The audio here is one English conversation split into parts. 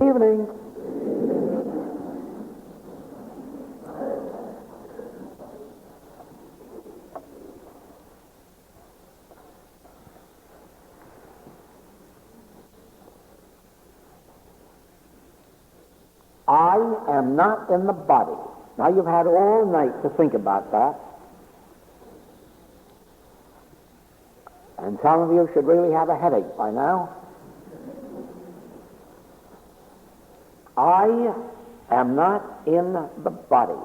Evening. I am not in the body. Now you've had all night to think about that. And some of you should really have a headache by now. I am not in the body.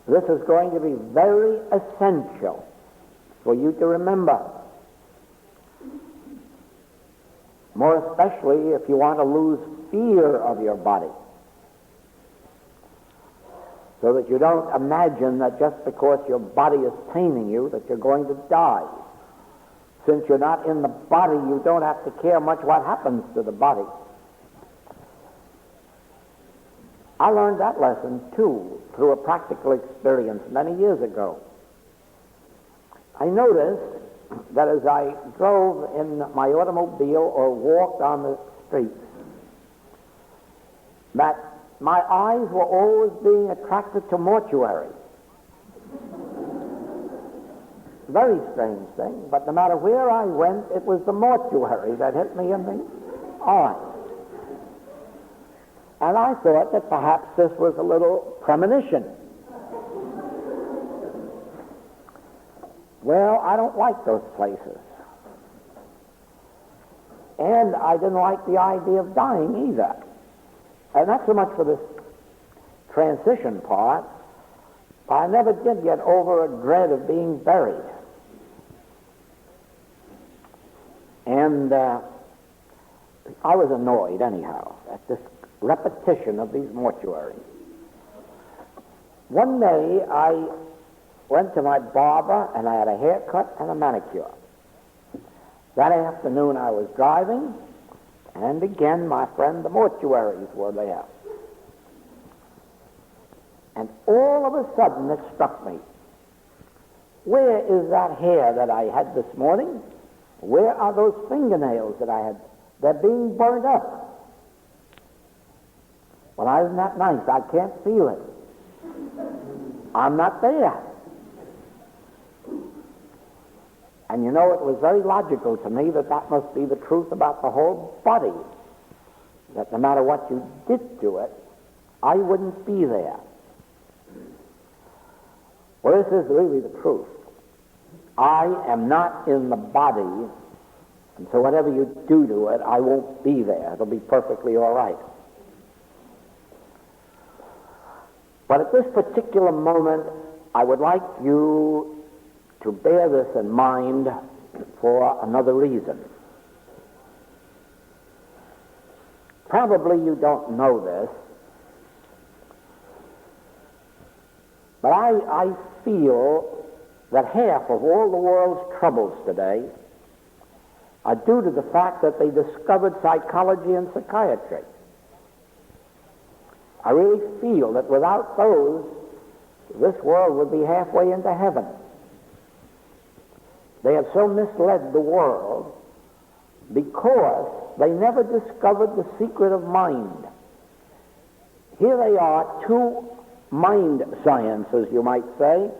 This is going to be very essential for you to remember. More especially if you want to lose fear of your body. So that you don't imagine that just because your body is paining you that you're going to die. Since you're not in the body, you don't have to care much what happens to the body. I learned that lesson, too, through a practical experience many years ago. I noticed that as I drove in my automobile or walked on the streets, that my eyes were always being attracted to mortuaries. Very strange thing, but no matter where I went, it was the mortuary that hit me in the eye. And I thought that perhaps this was a little premonition. Well, I don't like those places. And I didn't like the idea of dying either. And not so much for this transition part, but I never did get over a dread of being buried. And I was annoyed, anyhow, at this repetition of these mortuaries. One day I went to my barber and I had a haircut and a manicure. That afternoon I was driving, and again, my friend, the mortuaries were there. And all of a sudden it struck me. Where is that hair that I had this morning? Where are those fingernails that I had? They're being burned up. Well, isn't that nice? I can't feel it. I'm not there. And you know, it was very logical to me that that must be the truth about the whole body. That no matter what you did to it, I wouldn't be there. Well, this is really the truth. I am not in the body, and so whatever you do to it, I won't be there. It'll be perfectly all right. But at this particular moment, I would like you to bear this in mind for another reason. Probably you don't know this, but I feel that half of all the world's troubles today are due to the fact that they discovered psychology and psychiatry. I really feel that without those, this world would be halfway into heaven. They have so misled the world because they never discovered the secret of mind. Here they are, two mind sciences, you might say,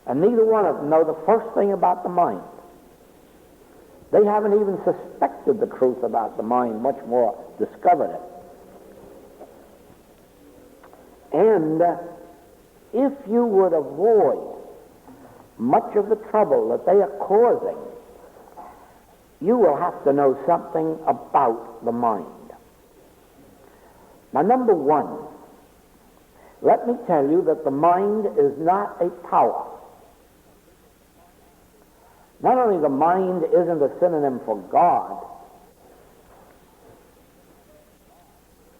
and neither one of them know the first thing about the mind. They haven't even suspected the truth about the mind, much more discovered it. And if you would avoid much of the trouble that they are causing, you will have to know something about the mind. Now, number one, let me tell you that the mind is not a power. Not only the mind isn't a synonym for God,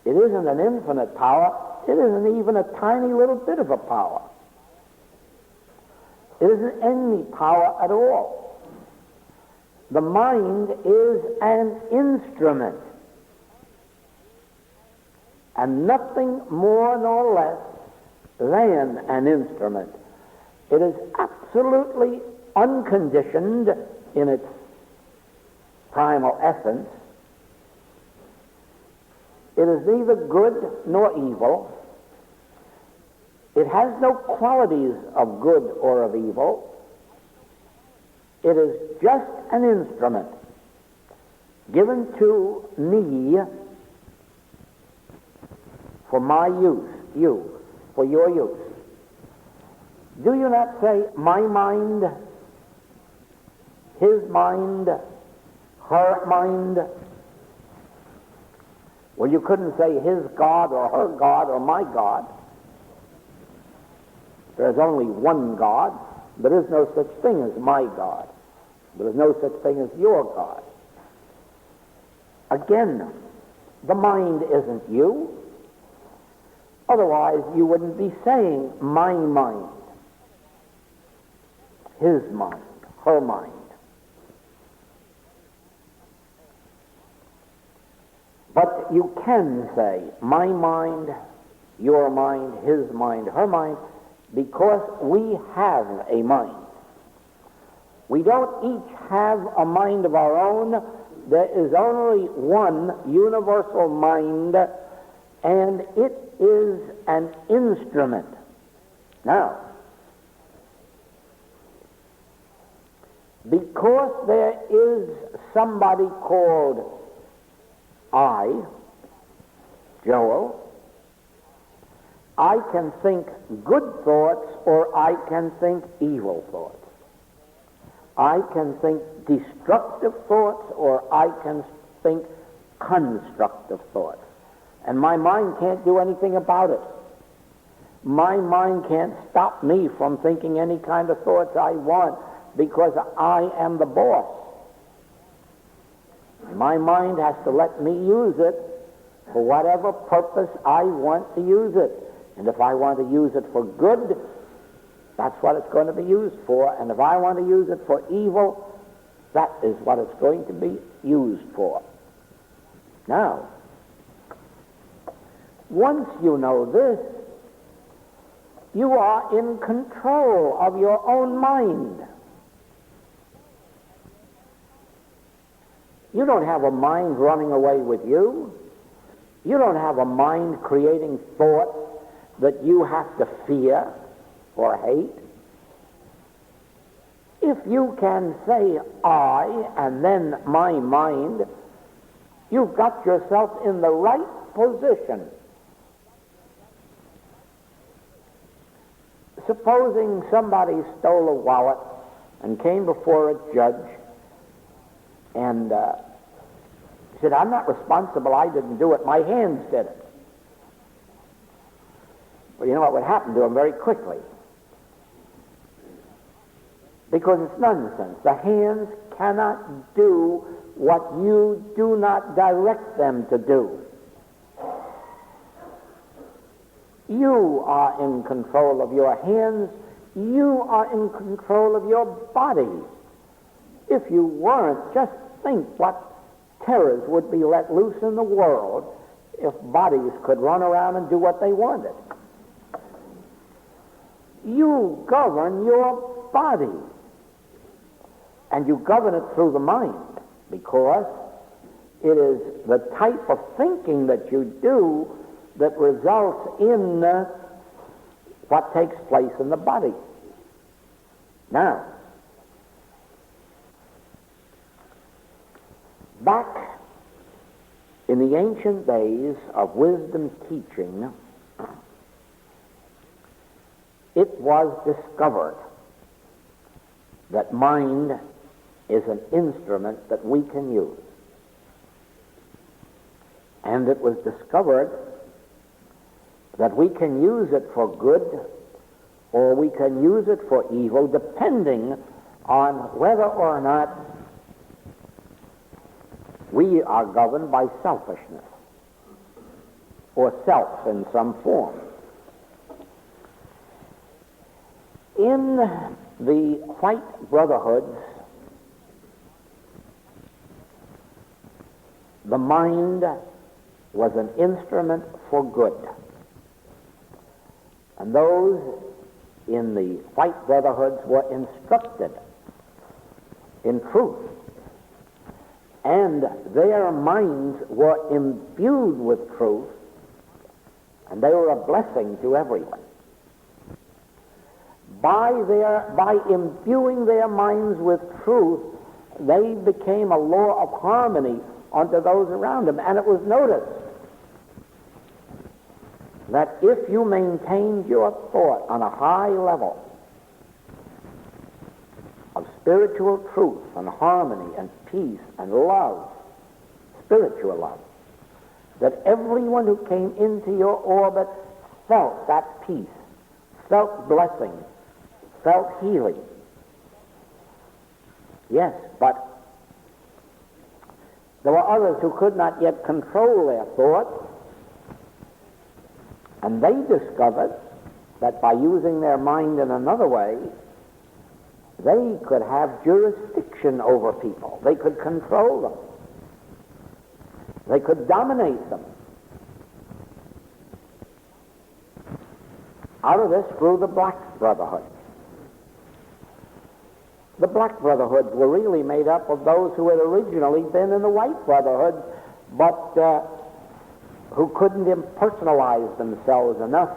it isn't an infinite power, it isn't even a tiny little bit of a power. It isn't any power at all. The mind is an instrument, and nothing more nor less than an instrument. It is absolutely unconditioned in its primal essence, It is neither good nor evil. It has no qualities of good or of evil. It is just an instrument given to me for my use, for your use. Do you not say, my mind, his mind, her mind? Well, you couldn't say his God or her God or my God. There's only one God. There is no such thing as my God. There is no such thing as your God. Again, the mind isn't you. Otherwise, you wouldn't be saying my mind, his mind, her mind. But you can say my mind, your mind, his mind, her mind, because we have a mind. We don't each have a mind of our own. There is only one universal mind, and it is an instrument. Now, because there is somebody called I, Joel, I can think good thoughts or I can think evil thoughts. I can think destructive thoughts or I can think constructive thoughts. And my mind can't do anything about it. My mind can't stop me from thinking any kind of thoughts I want because I am the boss. My mind has to let me use it for whatever purpose I want to use it. And if I want to use it for good, that's what it's going to be used for. And if I want to use it for evil, that is what it's going to be used for. Now, once you know this, you are in control of your own mind. You don't have a mind running away with you. You don't have a mind creating thoughts that you have to fear or hate. If you can say I and then my mind, you've got yourself in the right position. Supposing somebody stole a wallet and came before a judge and said, I'm not responsible, I didn't do it, my hands did it. Well, you know what would happen to him very quickly? Because it's nonsense. The hands cannot do what you do not direct them to do. You are in control of your hands. You are in control of your body. If you weren't, just think what terrors would be let loose in the world if bodies could run around and do what they wanted. You govern your body. And you govern it through the mind, because it is the type of thinking that you do that results in what takes place in the body. Now, back in the ancient days of wisdom teaching, it was discovered that mind is an instrument that we can use. And it was discovered that we can use it for good or we can use it for evil, depending on whether or not we are governed by selfishness or self in some form. In the white brotherhoods, the mind was an instrument for good. And those in the white brotherhoods were instructed in truth and their minds were imbued with truth, and they were a blessing to everyone. By imbuing their minds with truth, they became a law of harmony unto those around them. And it was noticed that if you maintained your thought on a high level of spiritual truth and harmony and peace and love, spiritual love, that everyone who came into your orbit felt that peace, felt blessing, felt healing. Yes, but there were others who could not yet control their thought, and they discovered that by using their mind in another way, they could have jurisdiction over people. They could control them. They could dominate them. Out of this grew the Black Brotherhood. The Black Brotherhoods were really made up of those who had originally been in the White Brotherhood, but who couldn't impersonalize themselves enough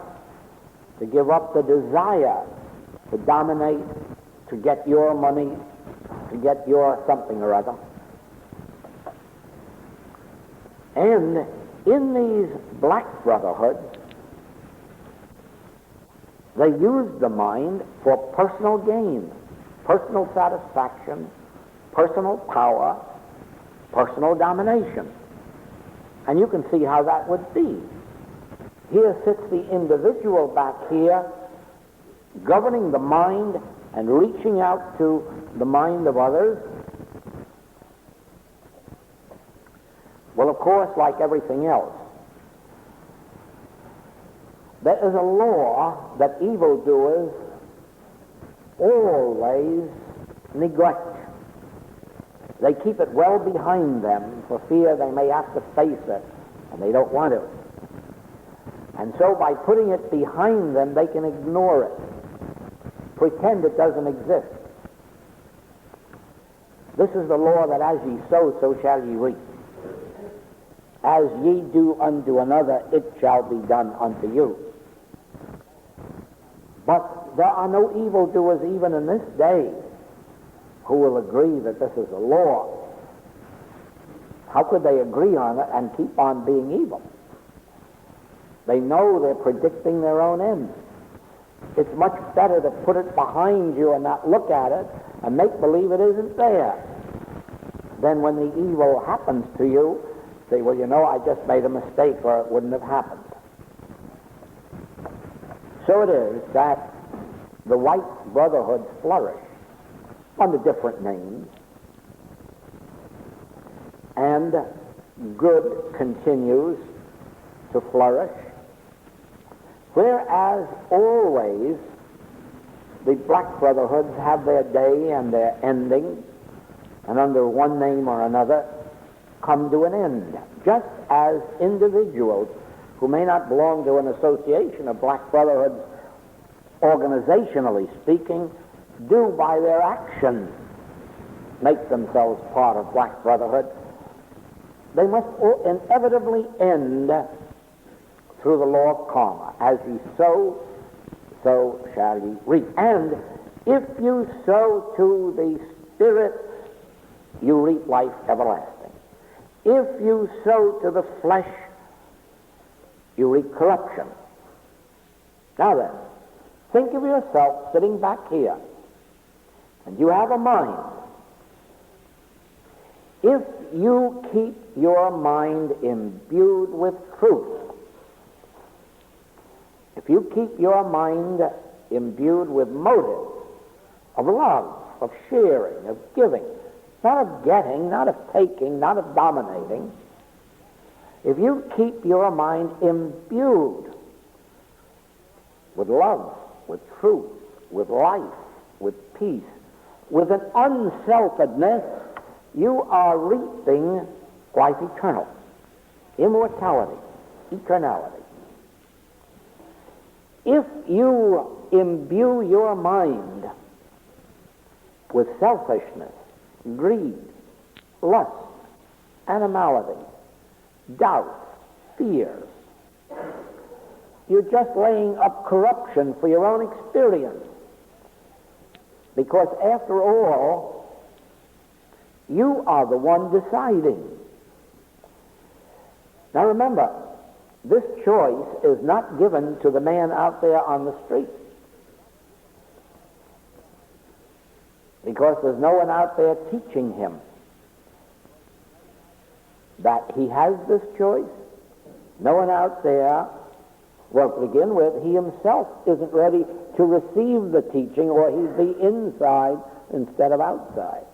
to give up the desire to dominate, to get your money, to get your something or other. And in these Black Brotherhoods, they used the mind for personal gain, personal satisfaction, personal power, personal domination. And you can see how that would be. Here sits the individual back here, governing the mind and reaching out to the mind of others. Well, of course, like everything else, there is a law that evildoers always neglect. They keep it well behind them for fear they may have to face it, and they don't want to. And so by putting it behind them, they can ignore it, pretend it doesn't exist. This is the law that as ye sow, so shall ye reap. As ye do unto another, it shall be done unto you. But there are no evildoers even in this day who will agree that this is a law. How could they agree on it and keep on being evil? They know they're predicting their own end. It's much better to put it behind you and not look at it and make believe it isn't there. Then when the evil happens to you, say, well, you know, I just made a mistake or it wouldn't have happened. So it is that the White Brotherhoods flourish under different names, and good continues to flourish, whereas always the Black Brotherhoods have their day and their ending, and under one name or another come to an end, just as individuals who may not belong to an association of Black Brotherhoods, organizationally speaking, do by their actions make themselves part of Black Brotherhood. They must inevitably end through the law of karma. As ye sow, so shall ye reap. And if you sow to the Spirit, you reap life everlasting. If you sow to the flesh, you reap corruption. Now then, think of yourself sitting back here, and you have a mind. If you keep your mind imbued with truth, if you keep your mind imbued with motives of love, of sharing, of giving, not of getting, not of taking, not of dominating, if you keep your mind imbued with love, with truth, with life, with peace, with an unselfedness, you are reaping life eternal, immortality, eternality. If you imbue your mind with selfishness, greed, lust, animality, doubt, fear. You're just laying up corruption for your own experience. Because after all, you are the one deciding. Now remember, this choice is not given to the man out there on the street. Because there's no one out there teaching him that he has this choice. No one out there, well, to begin with, he himself isn't ready to receive the teaching, or he'd be inside instead of outside.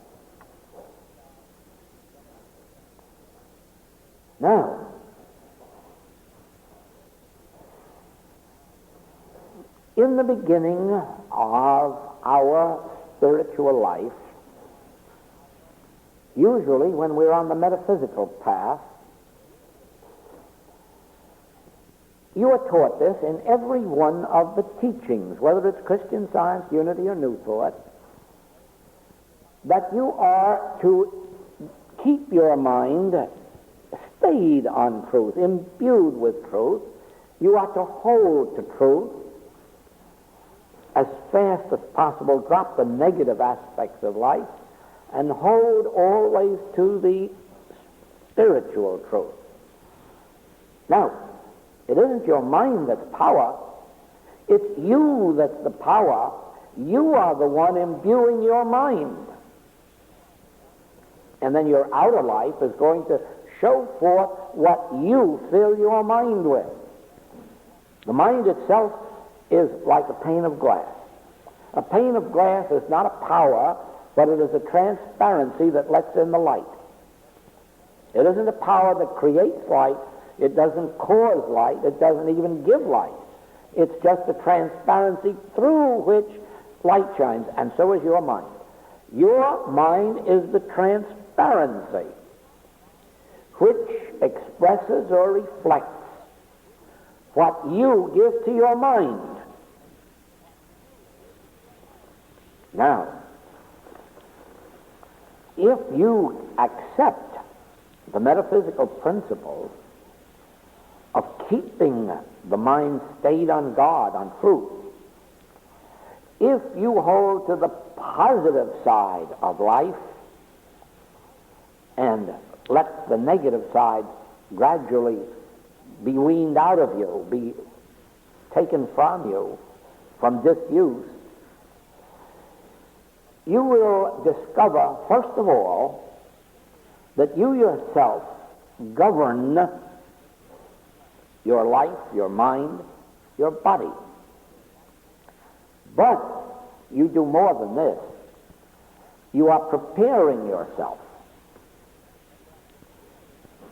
Now, in the beginning of our spiritual life, usually when we're on the metaphysical path, you are taught this in every one of the teachings, whether it's Christian Science, Unity, or New Thought, that you are to keep your mind stayed on truth, imbued with truth. You are to hold to truth as fast as possible, drop the negative aspects of life, and hold always to the spiritual truth. Now, it isn't your mind that's power. It's you that's the power. You are the one imbuing your mind. And then your outer life is going to show forth what you fill your mind with. The mind itself is like a pane of glass. A pane of glass is not a power, but it is a transparency that lets in the light. It isn't a power that creates light. It doesn't cause light. It doesn't even give light. It's just a transparency through which light shines, and so is your mind. Your mind is the transparency which expresses or reflects what you give to your mind. Now, if you accept the metaphysical principles of keeping the mind stayed on God, on truth, if you hold to the positive side of life and let the negative side gradually be weaned out of you, be taken from you, from disuse, you will discover, first of all, that you yourself govern your life, your mind, your body. But you do more than this. You are preparing yourself.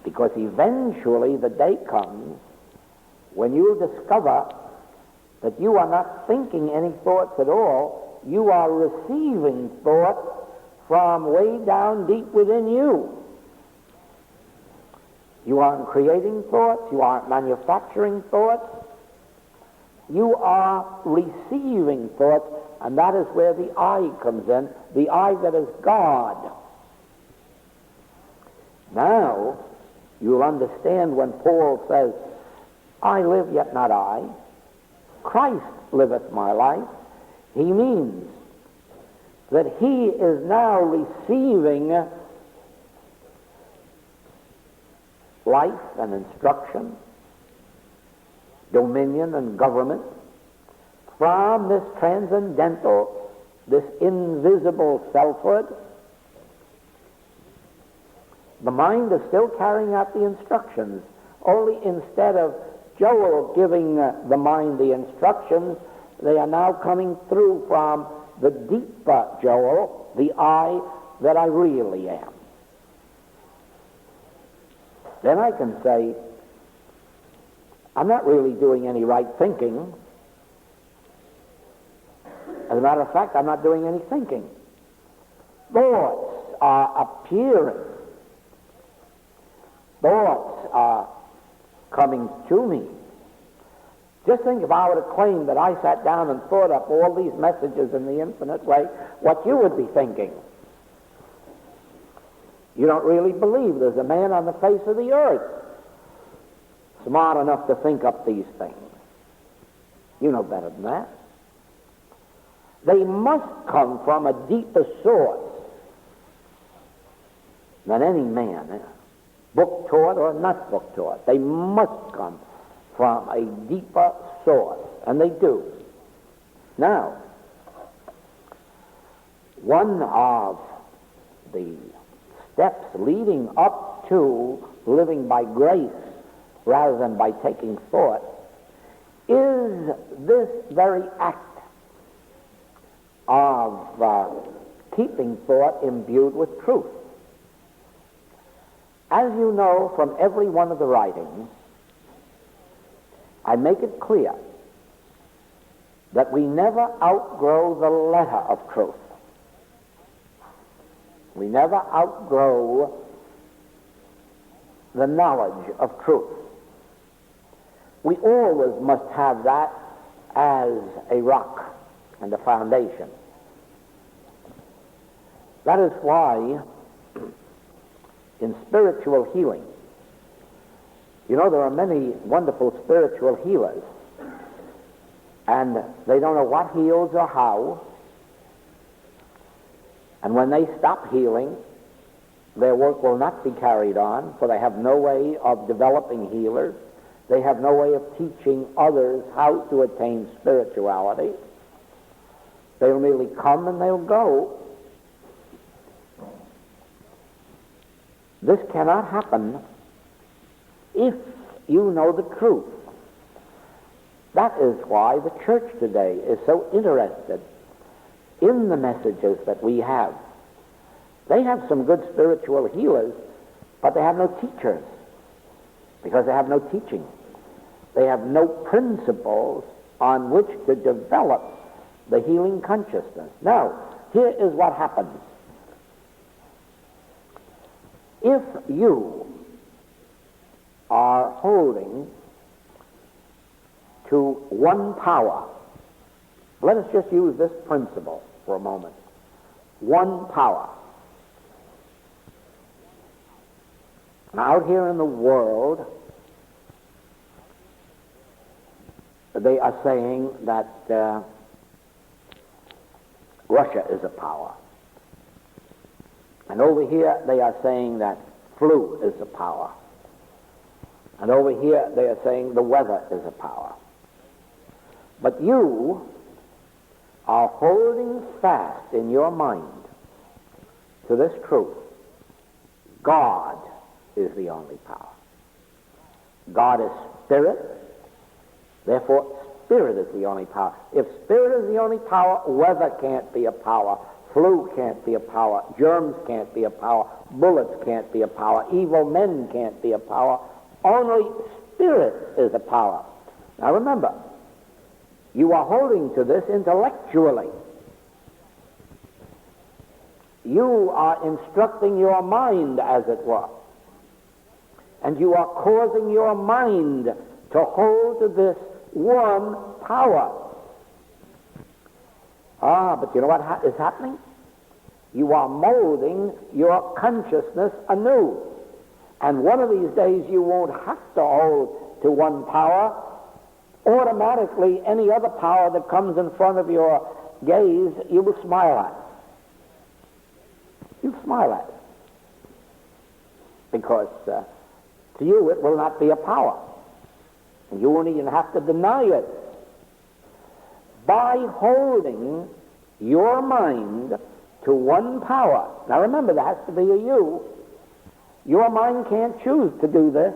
Because eventually the day comes when you discover that you are not thinking any thoughts at all. You are receiving thoughts from way down deep within you. You aren't creating thoughts. You aren't manufacturing thoughts. You are receiving thoughts, and that is where the I comes in, the I that is God. Now, you'll understand when Paul says, I live, yet not I. Christ liveth my life. He means that he is now receiving life and instruction, dominion and government from this transcendental, this invisible selfhood. The mind is still carrying out the instructions, only instead of Joel giving the mind the instructions, they are now coming through from the deeper Joel, the I that I really am. Then I can say, I'm not really doing any right thinking. As a matter of fact, I'm not doing any thinking. Thoughts are appearing. Thoughts are coming to me. Just think if I were to claim that I sat down and thought up all these messages in the infinite way, what you would be thinking. You don't really believe there's a man on the face of the earth smart enough to think up these things. You know better than that. They must come from a deeper source than any man, book-taught or not book-taught. They must come from a deeper source, and they do. Now, one of the steps leading up to living by grace rather than by taking thought is this very act of keeping thought imbued with truth. As you know from every one of the writings, I make it clear that we never outgrow the letter of truth. We never outgrow the knowledge of truth. We always must have that as a rock and a foundation. That is why in spiritual healing, you know, there are many wonderful spiritual healers, and they don't know what heals or how. And when they stop healing, their work will not be carried on, for they have no way of developing healers. They have no way of teaching others how to attain spirituality. They'll merely come and they'll go. This cannot happen if you know the truth. That is why the church today is so interested in the messages that we have. They have some good spiritual healers, but they have no teachers, because they have no teaching. They have no principles on which to develop the healing consciousness. Now, here is what happens. If you are holding to one power, let us just use this principle for a moment. One power. Now, out here in the world, they are saying that Russia is a power. And over here they are saying that flu is a power. And over here they are saying the weather is a power. But you are holding fast in your mind to this truth. God is the only power. God is spirit. Therefore, spirit is the only power. If spirit is the only power, weather can't be a power. Flu can't be a power. Germs can't be a power. Bullets can't be a power. Evil men can't be a power. Only spirit is a power. Now remember, you are holding to this intellectually. You are instructing your mind, as it were. And you are causing your mind to hold to this one power. But you know what is happening? You are molding your consciousness anew. And one of these days you won't have to hold to one power. Automatically, any other power that comes in front of your gaze, you will smile at. You smile at it. Because to you it will not be a power. And you won't even have to deny it. By holding your mind to one power. Now remember, there has to be a you. Your mind can't choose to do this.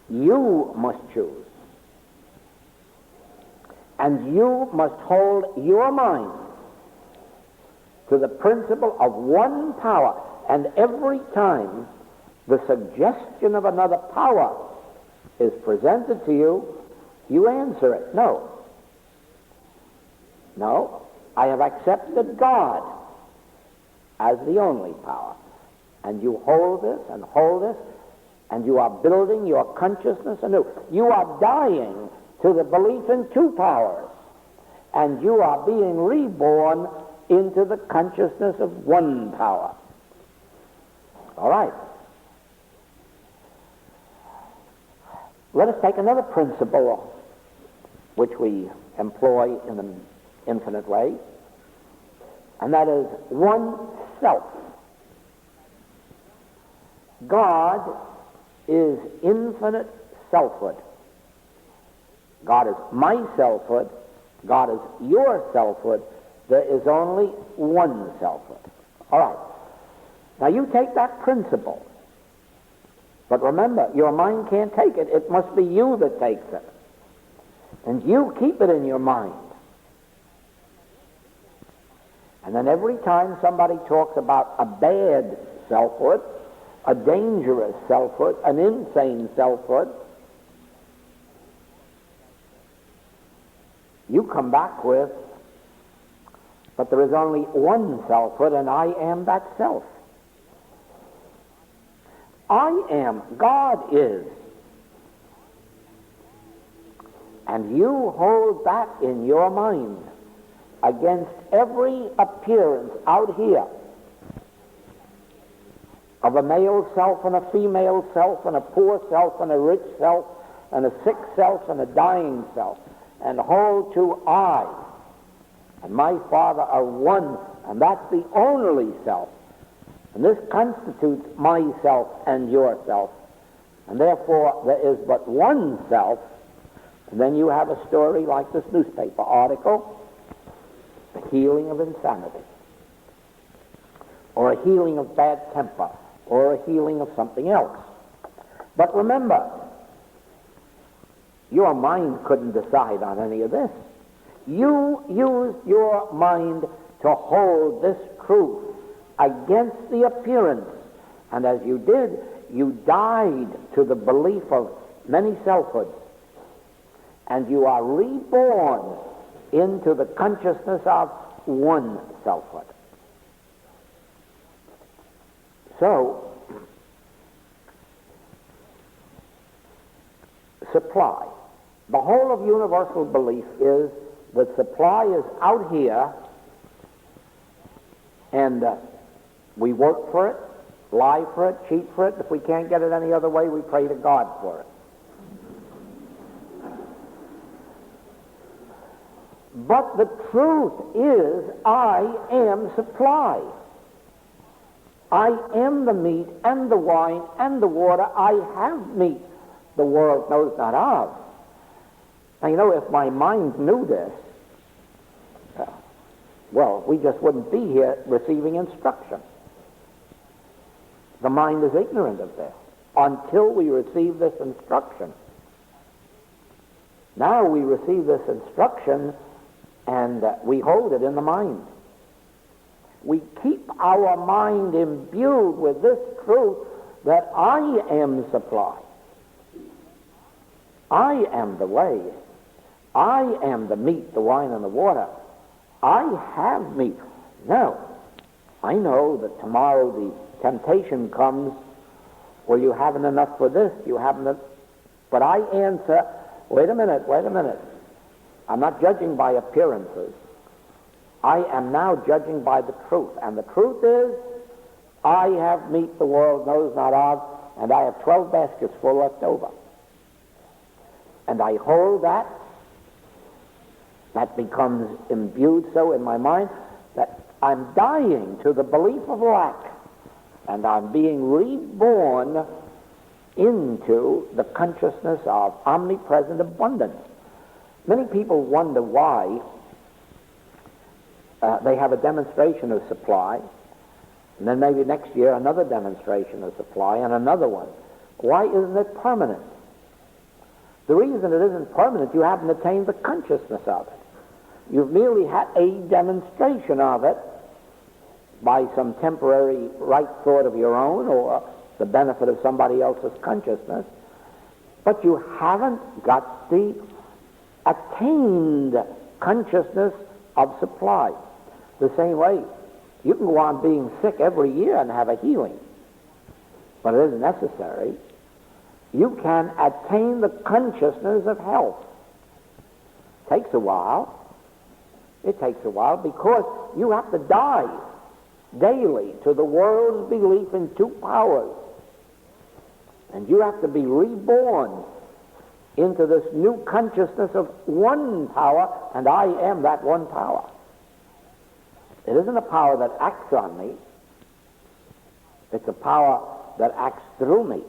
You must choose. And you must hold your mind to the principle of one power. And every time the suggestion of another power is presented to you, you answer it. No. No, I have accepted God as the only power. And you hold this, and you are building your consciousness anew. You are dying to the belief in two powers, and you are being reborn into the consciousness of one power. All right. Let us take another principle which we employ in an infinite way, and that is one self. God is infinite selfhood. God is my selfhood. God is your selfhood. There is only one selfhood. All right. Now you take that principle. But remember, your mind can't take it. It must be you that takes it. And you keep it in your mind. And then every time somebody talks about a bad selfhood, a dangerous selfhood, an insane selfhood, you come back with, but there is only one selfhood, and I am that self. I am, God is. And you hold that in your mind against every appearance out here of a male self and a female self and a poor self and a rich self and a sick self and a dying self, and hold to I and my Father are one, and that's the only self. And this constitutes myself and yourself. And therefore, there is but one self. And then you have a story like this newspaper article, the healing of insanity, or a healing of bad temper, or a healing of something else. But remember, your mind couldn't decide on any of this. You used your mind to hold this truth against the appearance. And as you did, you died to the belief of many selfhoods. And you are reborn into the consciousness of one selfhood. So, supply. The whole of universal belief is that supply is out here, and we work for it, lie for it, cheat for it. If we can't get it any other way, we pray to God for it. But the truth is, I am supply. I am the meat and the wine and the water. I have meat the world knows not of. Now, you know, if my mind knew this, well, we just wouldn't be here receiving instruction. The mind is ignorant of this until we receive this instruction. Now we receive this instruction and we hold it in the mind. We keep our mind imbued with this truth that I am supply. I am the way. I am the meat, the wine, and the water. I have meat. Now, I know that tomorrow the temptation comes, well, you haven't enough for this, you haven't enough. But I answer, wait a minute. I'm not judging by appearances. I am now judging by the truth. And the truth is, I have meat the world knows not of, and I have 12 baskets full left over. And I hold that. That becomes imbued so in my mind that I'm dying to the belief of lack, and I'm being reborn into the consciousness of omnipresent abundance. Many people wonder why they have a demonstration of supply, and then maybe next year another demonstration of supply and another one. Why isn't it permanent? The reason it isn't permanent, you haven't attained the consciousness of it. You've merely had a demonstration of it by some temporary right thought of your own or the benefit of somebody else's consciousness, but you haven't got the attained consciousness of supply. The same way, you can go on being sick every year and have a healing, but it isn't necessary. You can attain the consciousness of health. Takes a while. It takes a while because you have to die daily to the world's belief in two powers. And you have to be reborn into this new consciousness of one power, and I am that one power. It isn't a power that acts on me. It's a power that acts through me.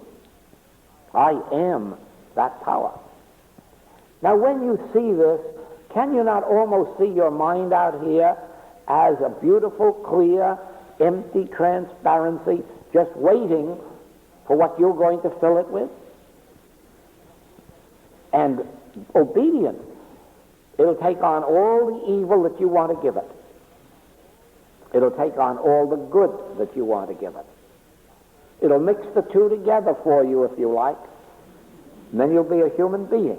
I am that power. Now, when you see this, can you not almost see your mind out here as a beautiful, clear, empty transparency, just waiting for what you're going to fill it with? And obedience, it'll take on all the evil that you want to give it. It'll take on all the good that you want to give it. It'll mix the two together for you, if you like, and then you'll be a human being.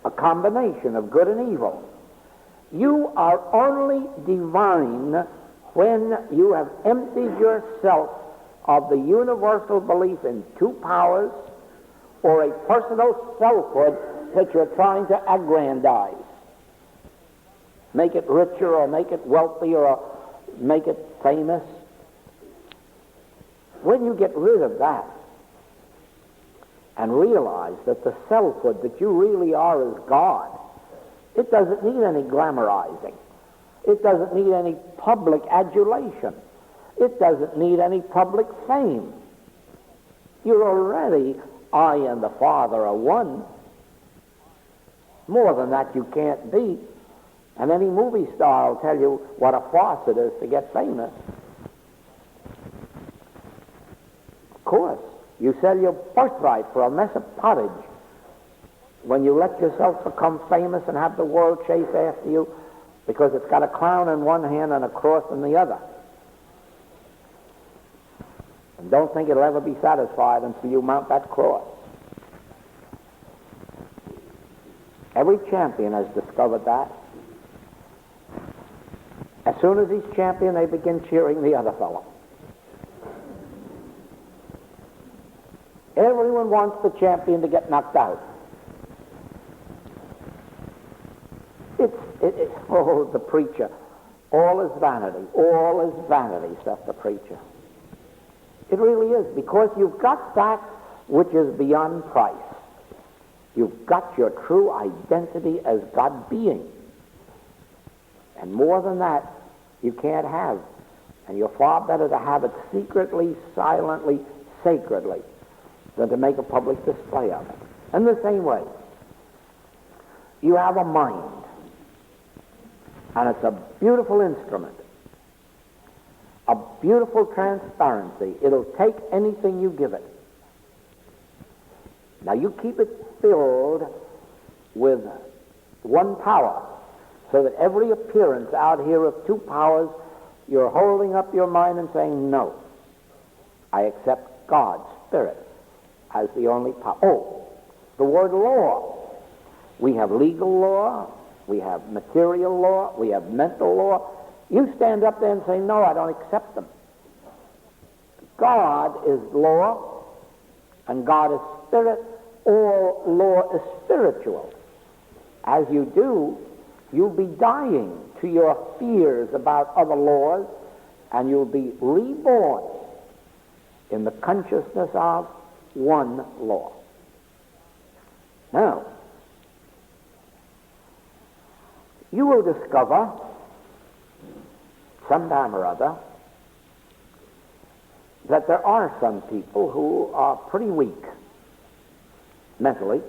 A combination of good and evil. You are only divine when you have emptied yourself of the universal belief in two powers or a personal selfhood that you're trying to aggrandize. Make it richer or make it wealthy or make it famous. When you get rid of that and realize that the selfhood that you really are is God, it doesn't need any glamorizing. It doesn't need any public adulation. It doesn't need any public fame. You're already, I and the Father are one. More than that you can't be. And any movie star will tell you what a farce it is to get famous. Of course, you sell your birthright for a mess of pottage when you let yourself become famous and have the world chase after you because it's got a crown in one hand and a cross in the other. And don't think it'll ever be satisfied until you mount that cross. Every champion has discovered that. As soon as he's champion, they begin cheering the other fellow. Everyone wants the champion to get knocked out. Oh, the preacher. All is vanity. All is vanity, says the preacher. It really is, because you've got that which is beyond price. You've got your true identity as God being. And more than that, you can't have. And you're far better to have it secretly, silently, sacredly, than to make a public display of it. In the same way, you have a mind, and it's a beautiful instrument, a beautiful transparency. It'll take anything you give it. Now you keep it filled with one power, so that every appearance out here of two powers, you're holding up your mind and saying, no, I accept God's Spirit as the only power. Oh, the word law. We have legal law, we have material law, we have mental law. You stand up there and say, no, I don't accept them. God is law, and God is spirit. All law is spiritual. As you do, you'll be dying to your fears about other laws, and you'll be reborn in the consciousness of one law. Now, you will discover sometime or other that there are some people who are pretty weak mentally,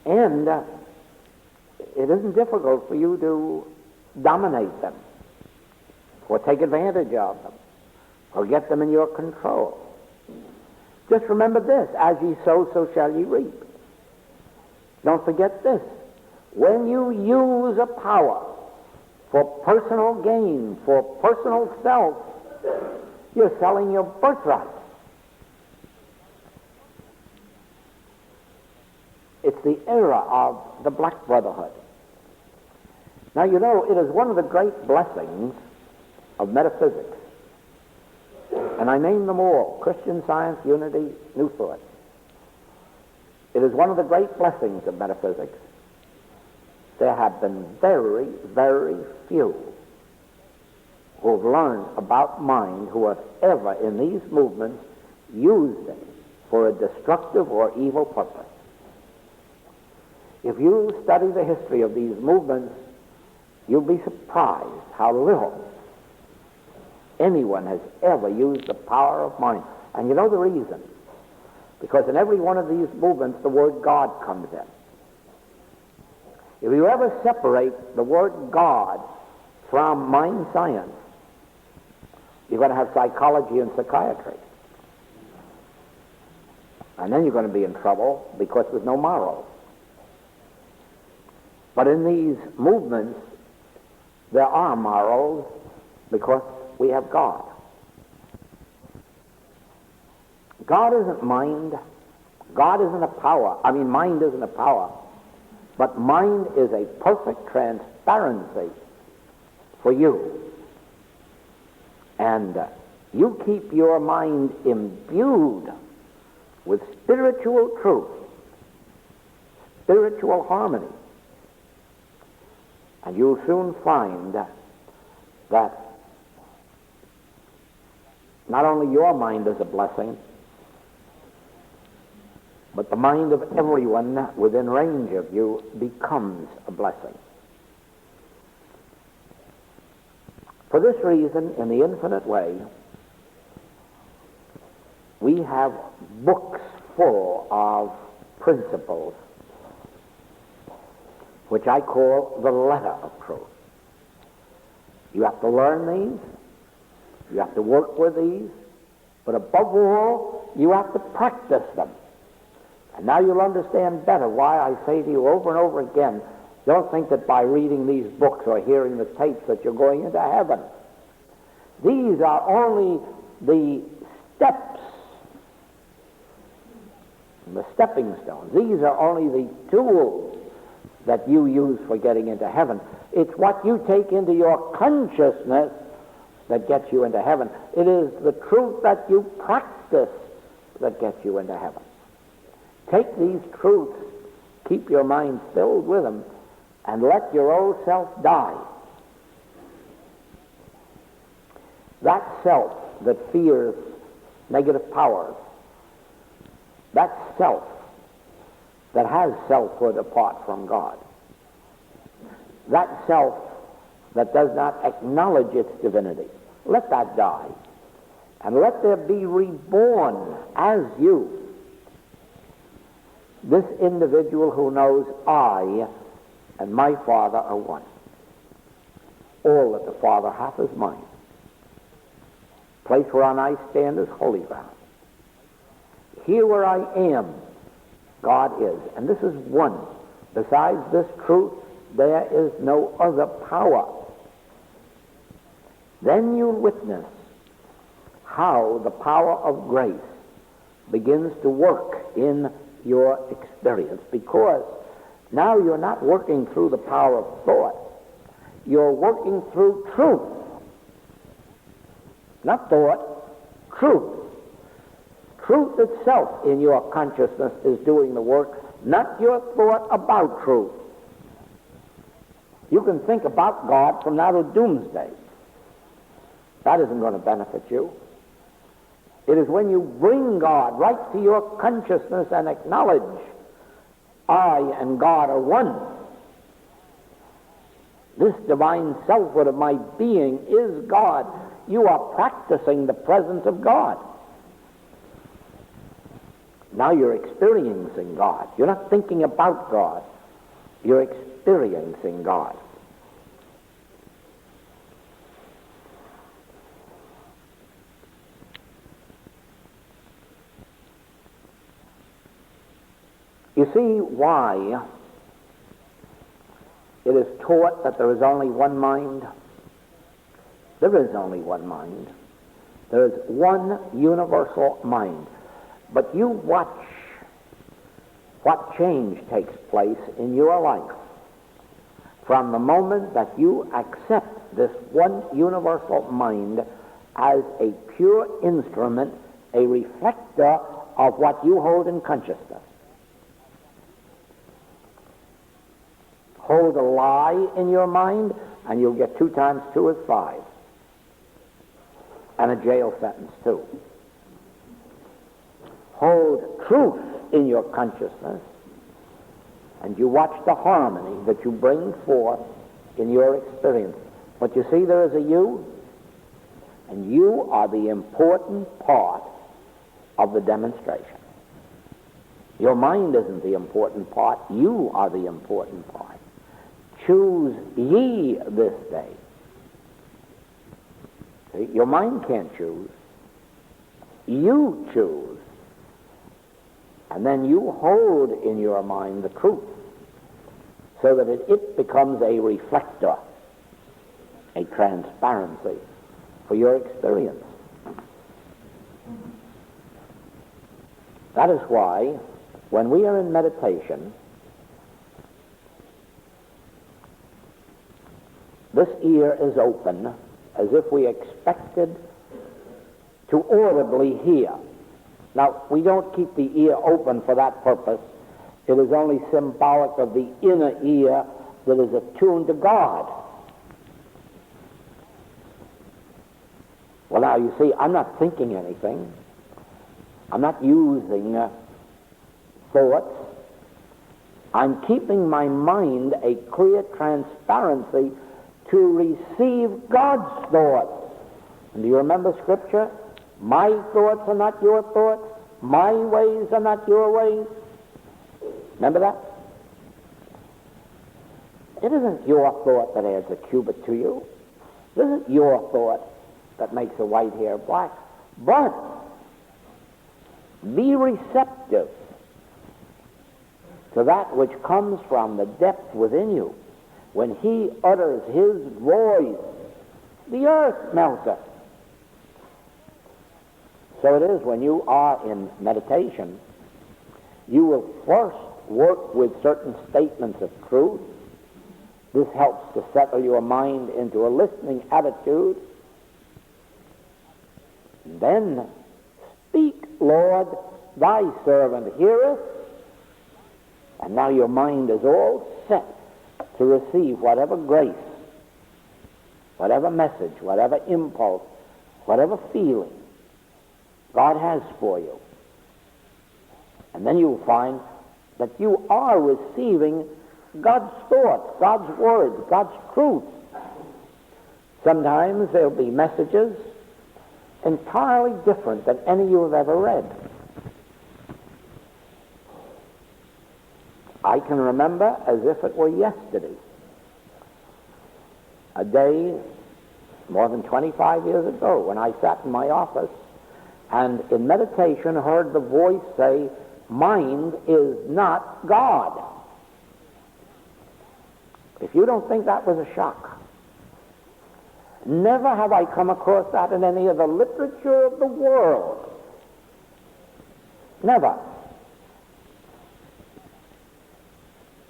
and it isn't difficult for you to dominate them or take advantage of them or get them in your control. Just remember this: as ye sow, so shall ye reap. Don't forget this: when you use a power for personal gain, for personal self, you're selling your birthright. It's the era of the Black Brotherhood. Now, you know, it is one of the great blessings of metaphysics, and I name them all: Christian Science, Unity, New Thought. It is one of the great blessings of metaphysics. There have been very, very few who have learned about mind who have ever in these movements used it for a destructive or evil purpose. If you study the history of these movements, you'll be surprised how little anyone has ever used the power of mind. And you know the reason? Because in every one of these movements, the word God comes in. If you ever separate the word God from mind science, you're going to have psychology and psychiatry. And then you're going to be in trouble because there's no morals. But in these movements, there are morals because we have God. God isn't mind. God isn't a power. I mean, mind isn't a power. But mind is a perfect transparency for you. And you keep your mind imbued with spiritual truth, spiritual harmony. And you'll soon find that not only your mind is a blessing, but the mind of everyone within range of you becomes a blessing. For this reason, in the infinite way, we have books full of principles, which I call the letter of truth. You have to learn these, you have to work with these, but above all, you have to practice them. And now you'll understand better why I say to you over and over again, don't think that by reading these books or hearing the tapes that you're going into heaven. These are only the steps, the stepping stones. These are only the tools that you use for getting into heaven. It's what you take into your consciousness that gets you into heaven. It is the truth that you practice that gets you into heaven. Take these truths, keep your mind filled with them, and let your old self die. That self that fears negative powers, that self that has selfhood apart from God, that self that does not acknowledge its divinity, let that die. And let there be reborn as you this individual who knows I and my Father are one. All that the Father hath is mine. The place whereon I stand is holy ground. Here where I am, God is. And this is one. Besides this truth, there is no other power. Then you'll witness how the power of grace begins to work in your experience, because now you're not working through the power of thought. You're working through truth. Not thought, truth. Truth itself in your consciousness is doing the work, not your thought about truth. You can think about God from now to doomsday. That isn't going to benefit you. It is when you bring God right to your consciousness and acknowledge I and God are one. This divine selfhood of my being is God. You are practicing the presence of God. Now you're experiencing God. You're not thinking about God. You're experiencing God. You see why it is taught that there is only one mind? There is only one mind. There is one universal mind. But you watch what change takes place in your life from the moment that you accept this one universal mind as a pure instrument, a reflector of what you hold in consciousness. Hold a lie in your mind, and you'll get 2 times 2 is 5. And a jail sentence, too. Hold truth in your consciousness, and you watch the harmony that you bring forth in your experience. But you see, there is a you, and you are the important part of the demonstration. Your mind isn't the important part. You are the important part. Choose ye this day. See, your mind can't choose. You choose. And then you hold in your mind the truth so that it becomes a reflector, a transparency for your experience. That is why when we are in meditation, this ear is open as if we expected to audibly hear. Now, we don't keep the ear open for that purpose. It is only symbolic of the inner ear that is attuned to God. Well, now, you see, I'm not thinking anything. I'm not using thoughts. I'm keeping my mind a clear transparency to receive God's thoughts. And do you remember Scripture? My thoughts are not your thoughts. My ways are not your ways. Remember that? It isn't your thought that adds a cubit to you. It isn't your thought that makes a white hair black. But be receptive to that which comes from the depth within you. When he utters his voice, the earth melteth. So it is when you are in meditation, you will first work with certain statements of truth. This helps to settle your mind into a listening attitude. Then, speak, Lord, thy servant heareth. And now your mind is all set to receive whatever grace, whatever message, whatever impulse, whatever feeling God has for you. And then you'll find that you are receiving God's thoughts, God's words, God's truth. Sometimes there'll be messages entirely different than any you have ever read. I can remember as if it were yesterday, a day more than 25 years ago, when I sat in my office and in meditation heard the voice say, mind is not God. If you don't think that was a shock, never have I come across that in any of the literature of the world. Never.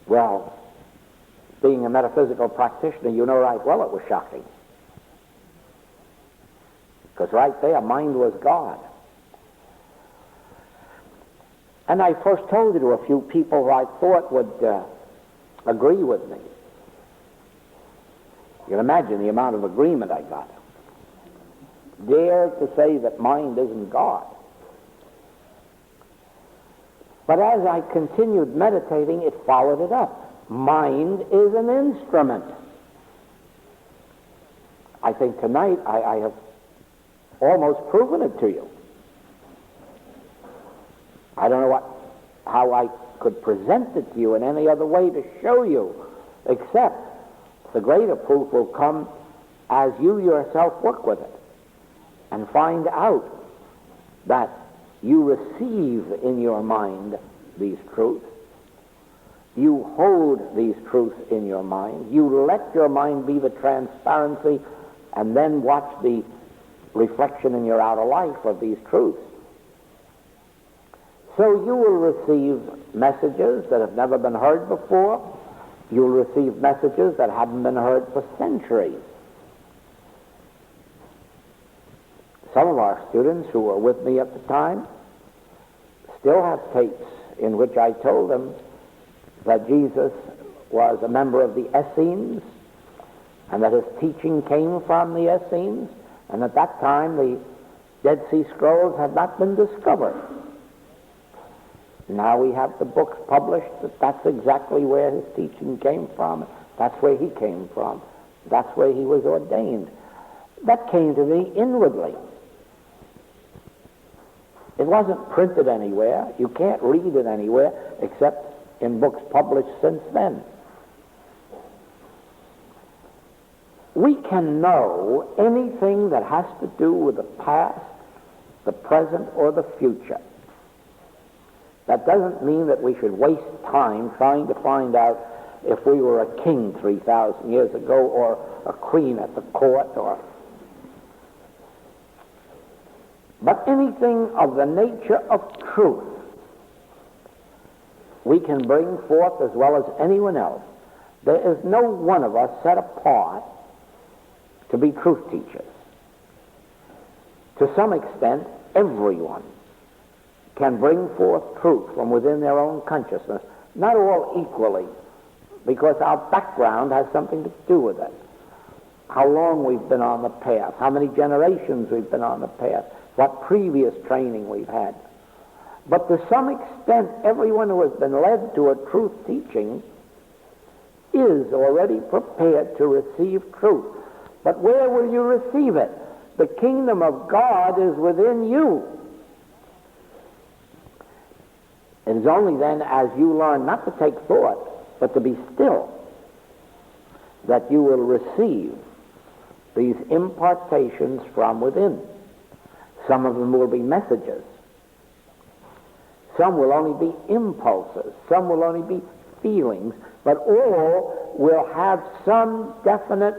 Well, being a metaphysical practitioner, you know right well it was shocking. Because right there, mind was God. And I first told it to a few people who I thought would agree with me. You can imagine the amount of agreement I got. Dare to say that mind isn't God. But as I continued meditating, it followed it up. Mind is an instrument. I think tonight I have almost proven it to you. I don't know how I could present it to you in any other way to show you, except the greater proof will come as you yourself work with it and find out that you receive in your mind these truths. You hold these truths in your mind. You let your mind be the transparency and then watch the reflection in your outer life of these truths. So you will receive messages that have never been heard before. You'll receive messages that haven't been heard for centuries. Some of our students who were with me at the time still have tapes in which I told them that Jesus was a member of the Essenes, and that his teaching came from the Essenes, and at that time the Dead Sea Scrolls had not been discovered. Now we have the books published that that's exactly where his teaching came from. That's where he came from. That's where he was ordained. That came to me inwardly. It wasn't printed anywhere. You can't read it anywhere except in books published since then. We can know anything that has to do with the past, the present, or the future. That doesn't mean that we should waste time trying to find out if we were a king 3,000 years ago or a queen at the court but anything of the nature of truth we can bring forth as well as anyone else. There is no one of us set apart to be truth teachers. To some extent, everyone can bring forth truth from within their own consciousness. Not all equally, because our background has something to do with it. How long we've been on the path, how many generations we've been on the path, what previous training we've had. But to some extent, everyone who has been led to a truth teaching is already prepared to receive truth. But where will you receive it? The kingdom of God is within you. It is only then as you learn not to take thought, but to be still, that you will receive these impartations from within. Some of them will be messages. Some will only be impulses. Some will only be feelings. But all will have some definite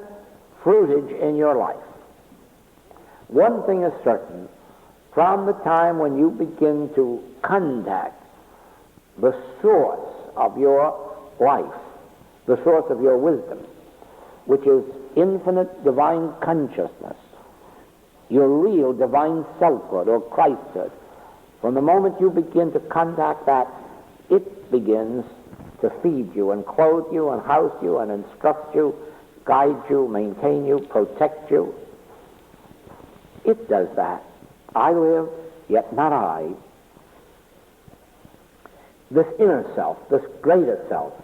fruitage in your life. One thing is certain. From the time when you begin to contact the source of your life, the source of your wisdom, which is infinite divine consciousness, your real divine selfhood or Christhood, from the moment you begin to contact that, it begins to feed you and clothe you and house you and instruct you, guide you, maintain you, protect you. It does that. I live, yet not I. This inner self, this greater self,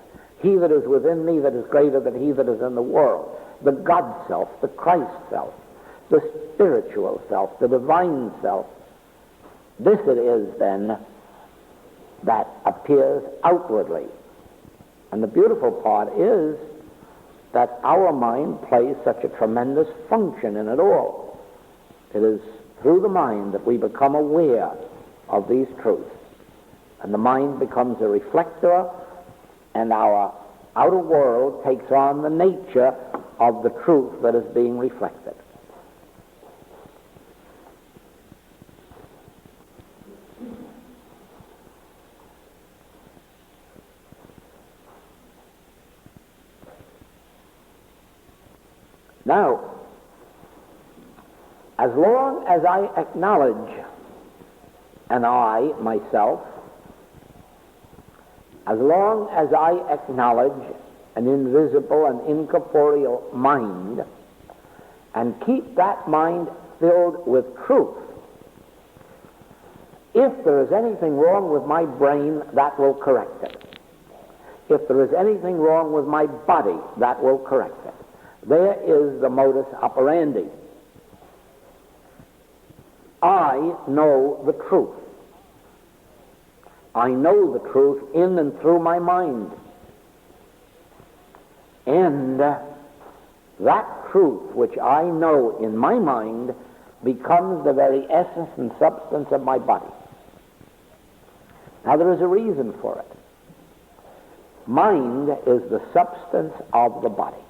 he that is within me that is greater than he that is in the world, the God self, the Christ self, the spiritual self, the divine self, this it is then that appears outwardly. And the beautiful part is that our mind plays such a tremendous function in it all. It is through the mind that we become aware of these truths. And the mind becomes a reflector, and our outer world takes on the nature of the truth that is being reflected. Now, as long as I acknowledge an I, myself, as long as I acknowledge an invisible and incorporeal mind and keep that mind filled with truth, if there is anything wrong with my brain, that will correct it. If there is anything wrong with my body, that will correct it. There is the modus operandi. I know the truth. I know the truth in and through my mind. And that truth which I know in my mind becomes the very essence and substance of my body. Now there is a reason for it. Mind is the substance of the body.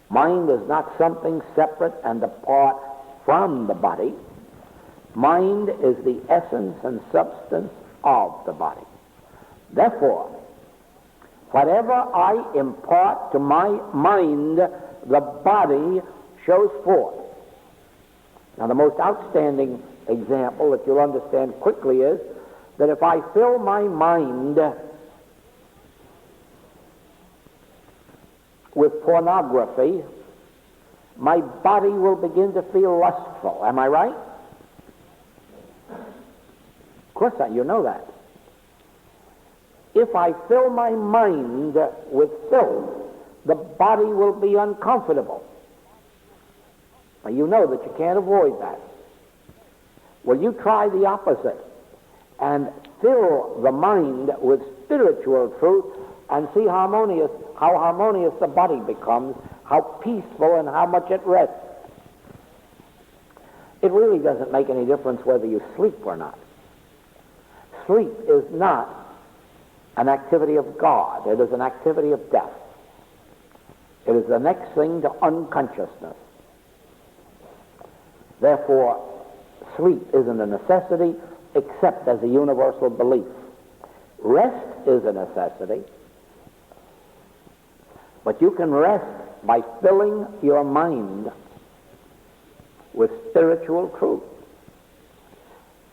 Mind is not something separate and apart from the body. Mind is the essence and substance of the body. Therefore, whatever I impart to my mind, the body shows forth. Now, the most outstanding example that you'll understand quickly is that if I fill my mind with pornography, my body will begin to feel lustful. Am I right? Of course, you know that. If I fill my mind with filth, the body will be uncomfortable. Now, you know that you can't avoid that. Well, you try the opposite and fill the mind with spiritual truth and see how harmonious the body becomes, how peaceful and how much it rests. It really doesn't make any difference whether you sleep or not. Sleep is not an activity of God. It is an activity of death. It is the next thing to unconsciousness. Therefore, sleep isn't a necessity except as a universal belief. Rest is a necessity, but you can rest by filling your mind with spiritual truth.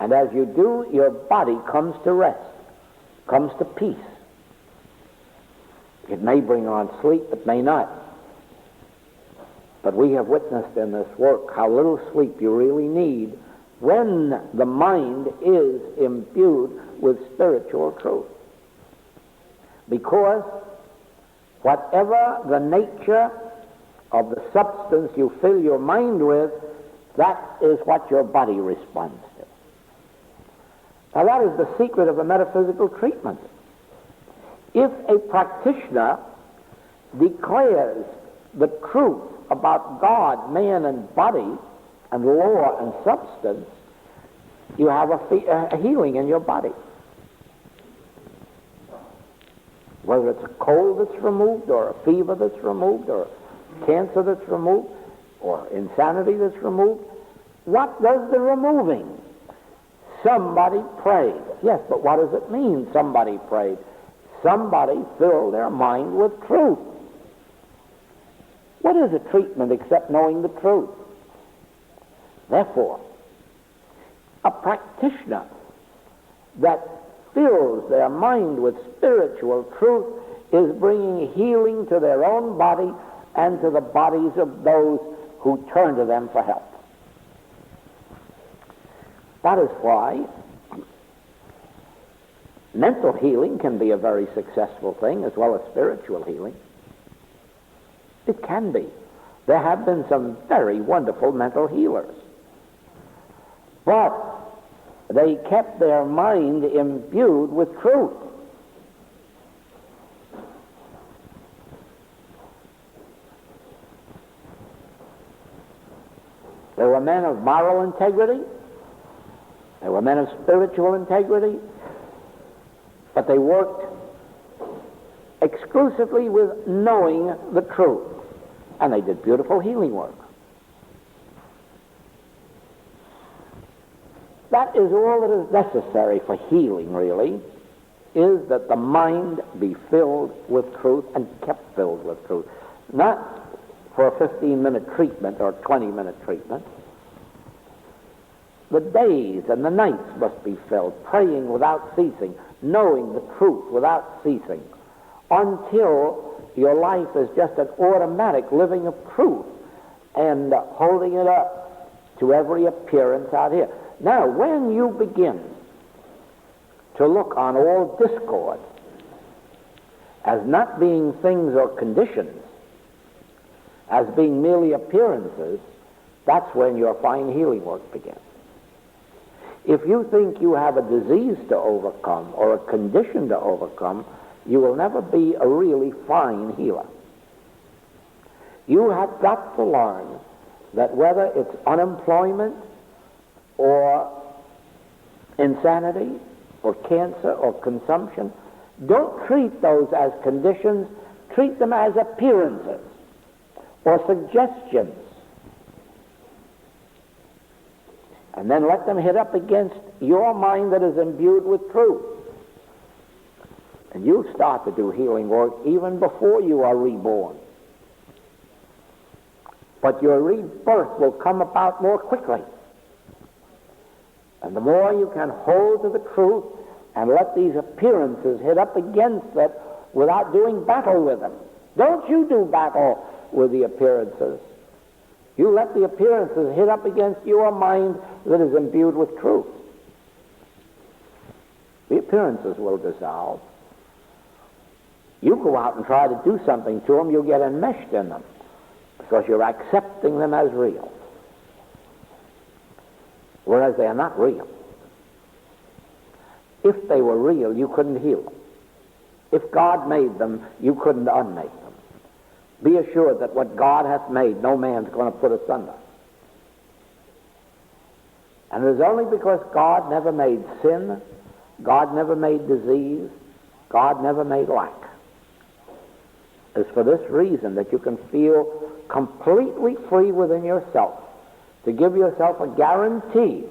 And as you do, your body comes to rest, comes to peace. It may bring on sleep, it may not. But we have witnessed in this work how little sleep you really need when the mind is imbued with spiritual truth. Because whatever the nature of the substance you fill your mind with, that is what your body responds to. Now that is the secret of the metaphysical treatment. If a practitioner declares the truth about God, man, and body, and law and substance, you have a healing in your body. Whether it's a cold that's removed, or a fever that's removed, or cancer that's removed, or insanity that's removed, what does the removing? Somebody prayed. Yes, but what does it mean, somebody prayed? Somebody filled their mind with truth. What is a treatment except knowing the truth? Therefore, a practitioner that fills their mind with spiritual truth is bringing healing to their own body and to the bodies of those who turn to them for help. That is why mental healing can be a very successful thing as well as spiritual healing. It can be. There have been some very wonderful mental healers. But they kept their mind imbued with truth. They were men of moral integrity. They were men of spiritual integrity. But they worked exclusively with knowing the truth. And they did beautiful healing work. That is all that is necessary for healing, really, is that the mind be filled with truth and kept filled with truth. Not for a 15-minute treatment or a 20-minute treatment. The days and the nights must be filled, praying without ceasing, knowing the truth without ceasing, until your life is just an automatic living of truth and holding it up to every appearance out here. Now, when you begin to look on all discord as not being things or conditions, as being merely appearances, that's when your fine healing work begins. If you think you have a disease to overcome or a condition to overcome, you will never be a really fine healer. You have got to learn that whether it's unemployment or insanity or cancer or consumption, don't treat those as conditions, treat them as appearances or suggestions. And then let them hit up against your mind that is imbued with truth. And you'll start to do healing work even before you are reborn. But your rebirth will come about more quickly. And the more you can hold to the truth and let these appearances hit up against it without doing battle with them, Don't you do battle with the appearances. You let the appearances hit up against your mind that is imbued with truth. The appearances will dissolve. You go out and try to do something to them, you'll get enmeshed in them because you're accepting them as real, whereas they are not real. If they were real, you couldn't heal them. If God made them, you couldn't unmake them. Be assured that what God hath made, no man's going to put asunder. And it is only because God never made sin, God never made disease, God never made lack. It's for this reason that you can feel completely free within yourself to give yourself a guarantee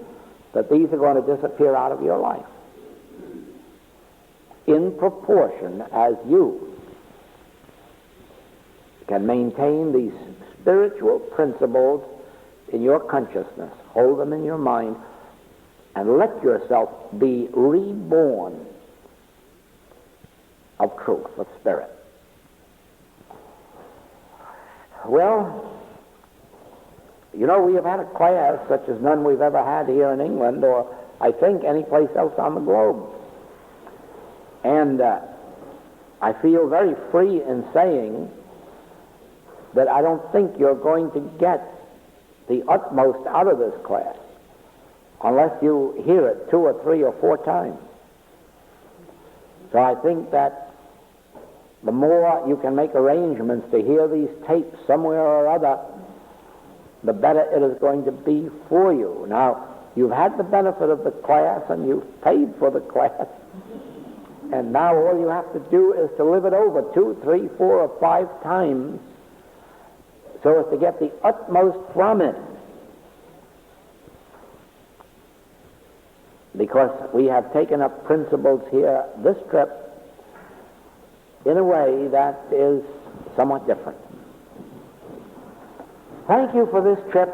that these are going to disappear out of your life in proportion as you can maintain these spiritual principles in your consciousness, hold them in your mind, and let yourself be reborn of truth, of spirit. Well, you know, we have had a class such as none we've ever had here in England, or I think any place else on the globe. And I feel very free in saying that I don't think you're going to get the utmost out of this class unless you hear it 2 or 3 or 4 times. So I think that the more you can make arrangements to hear these tapes somewhere or other, the better it is going to be for you. Now, you've had the benefit of the class and you've paid for the class, and now all you have to do is to live it over 2, 3, 4, or 5 times so as to get the utmost from it. Because we have taken up principles here this trip in a way that is somewhat different. Thank you for this trip.